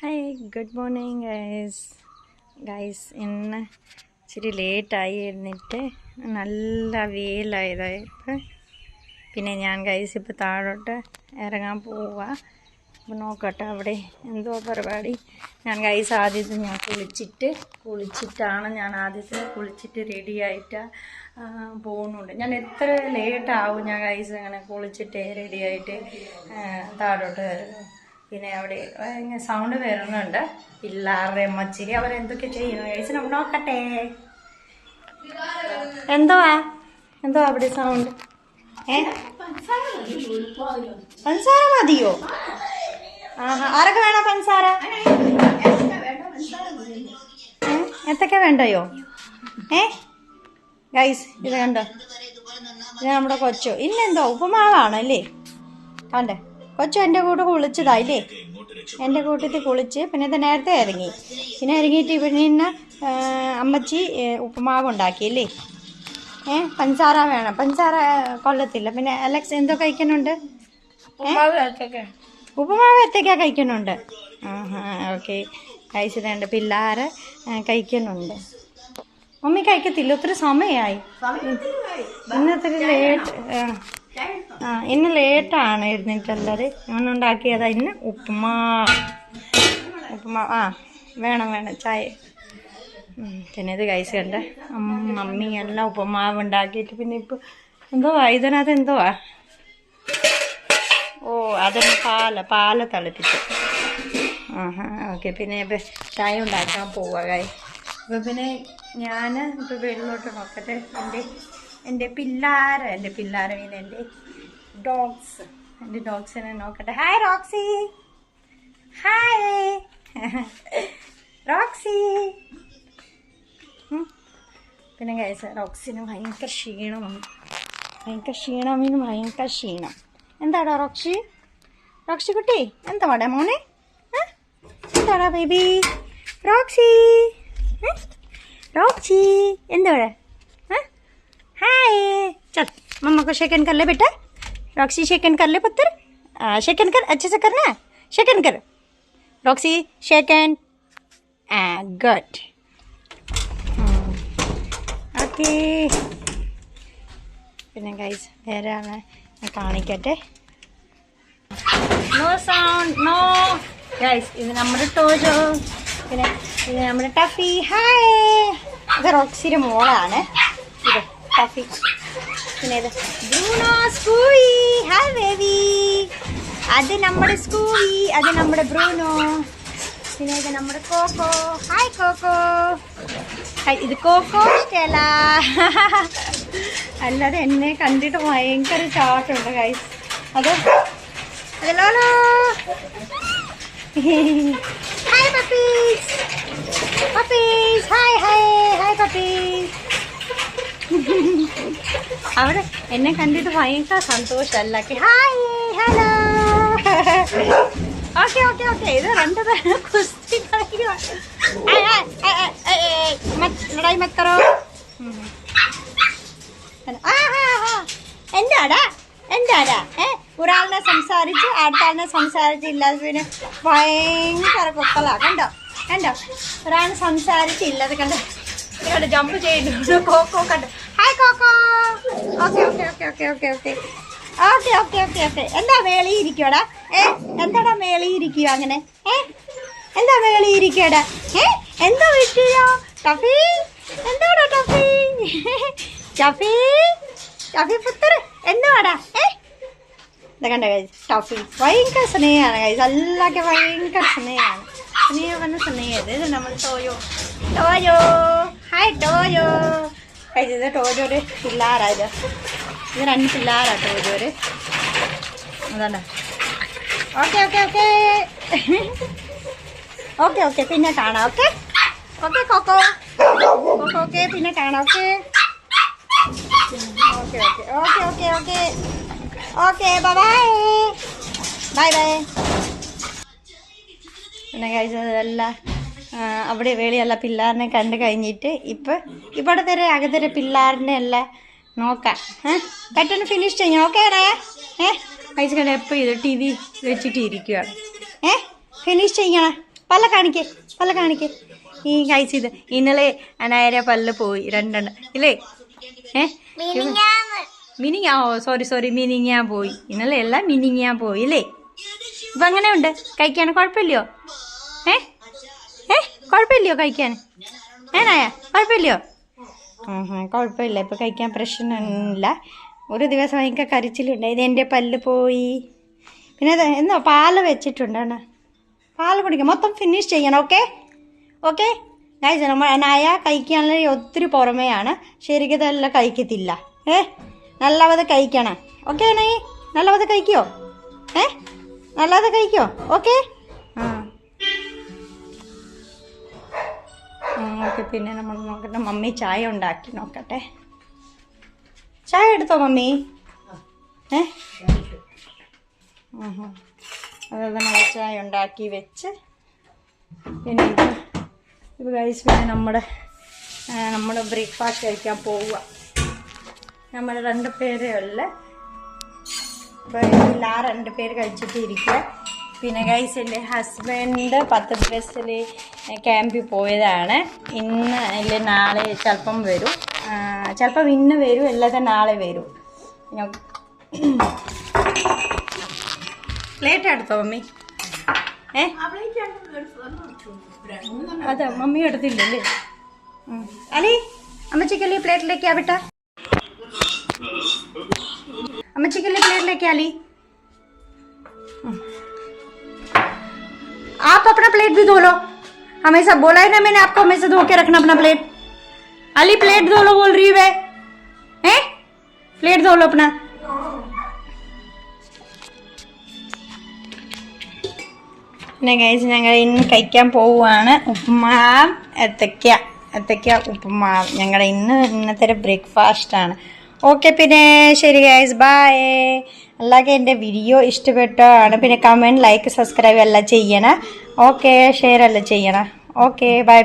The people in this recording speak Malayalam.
ഹായ് ഗുഡ് മോർണിംഗ് ഗൈസ് ഇന്ന് ഇച്ചിരി ലേറ്റായി എഴുന്നിട്ട് നല്ല വെയിലായതായി ഇപ്പം പിന്നെ ഞാൻ ഗൈസ് ഇപ്പോൾ താഴോട്ട് ഇറങ്ങാൻ പോവുക. അപ്പോൾ നോക്കട്ടെ അവിടെ എന്തോ പരിപാടി. ഞാൻ ഗൈസ് ആദ്യത്തെ ഞാൻ കുളിച്ചിട്ടാണ് ഞാൻ ആദ്യത്തെ കുളിച്ചിട്ട് റെഡിയായിട്ട് പോകുന്നുണ്ട്. ഞാൻ എത്ര ലേറ്റാവും ഞാൻ ഗൈസ് അങ്ങനെ കുളിച്ചിട്ട് റെഡിയായിട്ട് താഴോട്ട് വരുന്നു. പിന്നെ അവിടെ സൗണ്ട് വരുന്നുണ്ട് പിള്ളേരുടെ അമ്മച്ചിരി അവരെന്തൊക്കെ ചെയ്യുന്നു കഴിച്ച് നമ്മൾ നോക്കട്ടെ. എന്തോ അവിടെ സൗണ്ട് പഞ്ചസാര മതിയോ? ആരൊക്കെ വേണം പഞ്ചസാര? എത്തൊക്കെ വേണ്ടയോ? ഗൈസ് ഇത് കണ്ടോ, ഇത് നമ്മുടെ കൊച്ചോ. ഇന്നെന്തോ ഉപ്പുമാവാണല്ലേ കണ്ടേ. കൊച്ചു എൻ്റെ കൂടെ കുളിച്ചതായില്ലേ, എൻ്റെ കൂട്ടത്തിൽ കുളിച്ച് പിന്നെ ഇത് നേരത്തെ ഇറങ്ങി. പിന്നെ ഇറങ്ങിയിട്ട് പിന്നെ അമ്മച്ചി ഉപ്പുമാവ് ഉണ്ടാക്കിയല്ലേ. പഞ്ചസാര വേണം, പഞ്ചസാര കൊള്ളത്തില്ല. പിന്നെ അലക്സ് എന്തോ കഴിക്കുന്നുണ്ട്? ഉപ്പുമാവ് എത്തേക്കാ കഴിക്കുന്നുണ്ട്. ഓക്കെ കഴിച്ചിട്ടുണ്ട്. പിള്ളേർ കഴിക്കുന്നുണ്ട്. മമ്മി കഴിക്കത്തില്ല, ഒത്തിരി സമയമായി. ഇന്നൊത്തിരി ലേറ്റ്. ഇന്ന് ലേറ്റാണ് ഇരുന്നിട്ടുള്ളത്. ഞാൻ ഉണ്ടാക്കിയതാ ഇന്ന് ഉപ്പുമാവ്. വേണം ചായ. പിന്നെ ഇത് കഴിച്ച് കണ്ട മമ്മി എല്ലാം ഉപ്പുമാവ് ഉണ്ടാക്കിയിട്ട് പിന്നെ ഇപ്പോൾ എന്തുവാ ഇതിനകത്ത് എന്തുവാ? അതിന് പാല് തിളപ്പിച്ചു. ഓക്കെ പിന്നെ ഇപ്പം ചായ ഉണ്ടാക്കാൻ പോവുക കായ്. ഇപ്പം പിന്നെ ഞാൻ ഇപ്പോൾ വെളിയിലോട്ട് നോക്കട്ടെ. എൻ്റെ പിള്ളേരെ പിന്നെ എൻ്റെ ഡോഗ്സിനെ നോക്കട്ടെ. Hi Roxy, hi Roxy. പിന്നെ കഴിച്ച റോക്സിന് ഭയങ്കര ക്ഷീണം. എന്താടാ റോക്സി കുട്ടി, എന്താടാ മോനെ? എന്താടാ ബേബി റോക്സി എന്താടാ? हाय चल मम्मा को शेकन कर ले बेटा. रॉक्सी शेकन कर ले पुत्र. शेकन कर, अच्छे से करना है. शेकन कर रॉक्सी, शेकन. गुड. ഓക്കെ പിന്നെ ഗൈസ് വേറെ ആണ് കാണിക്കട്ടെ. No sound no guys. ഇത് നമ്മുടെ ടോജോ, പിന്നെ ഇത് നമ്മുടെ ടഫി. ഹായ്, ഇത് റോക്സിയുടെ മോളാണ്. ഇത് ടഫി. പിന്നെ ഇത് ബ്രൂണോ സ്കൂയി. Hi baby. അത് നമ്മുടെ സ്കൂയി, അത് നമ്മുടെ ബ്രൂണോ. പിന്നെ ഇത് നമ്മുടെ കോക്കോ. Hi Coco. ഇത് കോക്കോ സ്റ്റെല. അല്ലാതെ എന്നെ കണ്ടിട്ട് ഭയങ്കര ചാട്ടുണ്ട് ഗൈസ്. അത് Lolo. Hi puppies. Hi puppies. അവിടെ എന്നെ കണ്ടിട്ട് ഭയങ്കര സന്തോഷമല്ല. Hi hello. ഓക്കെ ഇത് രണ്ടു പേരും കുസ്തി കളിക്കുക. ലടായി മത്തറോ. എന്താടാ ഒരാളിനെ സംസാരിച്ച് അടുത്ത ആളിനെ സംസാരിച്ചില്ലാതെ പിന്നെ ഭയങ്കര കൊക്കലാ. കണ്ടോ ഒരാളിനെ സംസാരിച്ചില്ലാതെ കണ്ടോ ജമ്പ് ചെയ്യുന്നു. കോക്കോ കണ്ടോ. Hi Coco. ഓക്കെ. എന്താ മേളിയിരിക്കോടാ? എന്താടാ മേളിയിരിക്കുക അങ്ങനെ? എന്താ മേളിയിരിക്കടാ? എന്താ വിഷയോ ടഫി? എന്താടാ ടഫി പുത്ര എന്താടാ? കണ്ട ഗൈസ് ടഫി ഭയങ്കര സ്നേഹമാണ് ഗൈസ്. എല്ലാവർക്കും ഭയങ്കര സ്നേഹമാണ്. സ്നേഹം. ഇത് നമ്മൾ ടോയോ. ഹായ് ടോയോ. ഇത് ടോജോര് പിള്ളേരായത്. ഇത് രണ്ട് പിള്ളേരാ ടോജോര്. അതാണ്. ഓക്കെ പിന്നെ കാണാം. Okay coco. ഓക്കെ പിന്നെ കാണാം. Okay bye. പിന്നെ കഴിച്ചതെല്ലാം അവിടെ വേളിയുള്ള പിള്ളേരിനെ കണ്ടു കഴിഞ്ഞിട്ട് ഇവിടെ തരെ അകത്തരെ പിള്ളേരിനെ എല്ലാം നോക്കാം. പെട്ടെന്ന് ഫിനിഷ് ചെയ്യാം. ഓക്കേടാ. കഴിച്ചു കണ്ട എപ്പോൾ ഇത് TV വെച്ചിട്ട് ഇരിക്കുകയാണ്. ഫിനിഷ് ചെയ്യണം. പല്ല കാണിക്കേ ഈ കഴിച്ചത് ഇന്നലെ അനായര പല്ല് പോയി 2 ഇല്ലേ മിനിങ്ങാ സോറി മിനിങ്ങാൻ പോയി ഇന്നലെ എല്ലാം മിനിങ്ങാൻ പോയി ഇല്ലേ ഇപ്പം അങ്ങനെയുണ്ട് കഴിക്കാൻ കുഴപ്പമില്ലയോ കുഴപ്പമില്ലയോ കഴിക്കാൻ ഏനായ കുഴപ്പമില്ലയോ കുഴപ്പമില്ല ഇപ്പം കഴിക്കാൻ പ്രശ്നമില്ല ഒരു ദിവസം ഭയങ്കര കരച്ചിലുണ്ടായി ഇത് എൻ്റെ പല്ല് പോയി പിന്നെ എന്തോ പാല് വെച്ചിട്ടുണ്ട് പാല് കുടിക്കാം മൊത്തം ഫിനിഷ് ചെയ്യണം ഓക്കെ ഗൈസ് നായ കഴിക്കാനുള്ള ഒത്തിരി പുറമെയാണ് ശരിക്കതെല്ലാം കഴിക്കത്തില്ല നല്ലവത് കഴിക്കണം ഓക്കെ നായി നല്ലവത് കഴിക്കോ നല്ലത് കഴിക്കോ ഓക്കെ ഓക്കെ പിന്നെ നമ്മൾ നോക്കട്ടെ മമ്മി ചായ ഉണ്ടാക്കി നോക്കട്ടെ ചായ എടുത്തോ മമ്മി അതായത് നമ്മൾ ചായ ഉണ്ടാക്കി വെച്ച് പിന്നെ ഇപ്പോൾ കഴിച്ച് പിന്നെ നമ്മുടെ ബ്രേക്ക്ഫാസ്റ്റ് കഴിക്കാൻ പോവുക നമ്മൾ 2 പേരേ ഉള്ളു അപ്പോൾ ഇതിൽ 2 പേര് കഴിച്ചിട്ട് ഇരിക്കുക പിന്നെ ഗൈസ് എൻ്റെ ഹസ്ബൻഡ് 10 ദിവസത്തിൽ ക്യാമ്പിൽ പോയതാണ് ഇന്ന് ഇല്ല നാളെ ചിലപ്പം വരും ചിലപ്പം ഇന്ന് വരും അല്ലാതെ നാളെ വരും പ്ലേറ്റ് എടുത്തോ മമ്മി അതെ മമ്മി എടുത്തില്ലല്ലേ അലി അമ്മച്ചിക്ക് लिए प्लेट लेके आ बेटा अम्मची के लिए प्लेट लेके आली आप अपना प्लेट भी धो लो हमेशा बोला है ना मैंने आपको हमेशा धो के रखना अपना प्लेट अली प्लेट धो लो बोल रही है प्लेट धो लो अपना പിന്നെ ഗൈസ് ഞങ്ങൾ ഇന്ന് കഴിക്കാൻ പോവുകയാണ് ഉപ്പുമാവ് ഏത്തക്ക ഉപ്പുമാവ് ഞങ്ങളുടെ ഇന്നത്തെ ബ്രേക്ക്ഫാസ്റ്റാണ് ഓക്കെ പിന്നെ ശരി ഗൈസ് ബൈ എല്ലാവർക്കും എൻ്റെ വീഡിയോ ഇഷ്ടപ്പെട്ടാണ് പിന്നെ കമൻറ്റ് ലൈക്ക് സബ്സ്ക്രൈബ് എല്ലാം ചെയ്യണം ഓക്കെ ഷെയർ എല്ലാം ചെയ്യണം ഓക്കെ ബൈ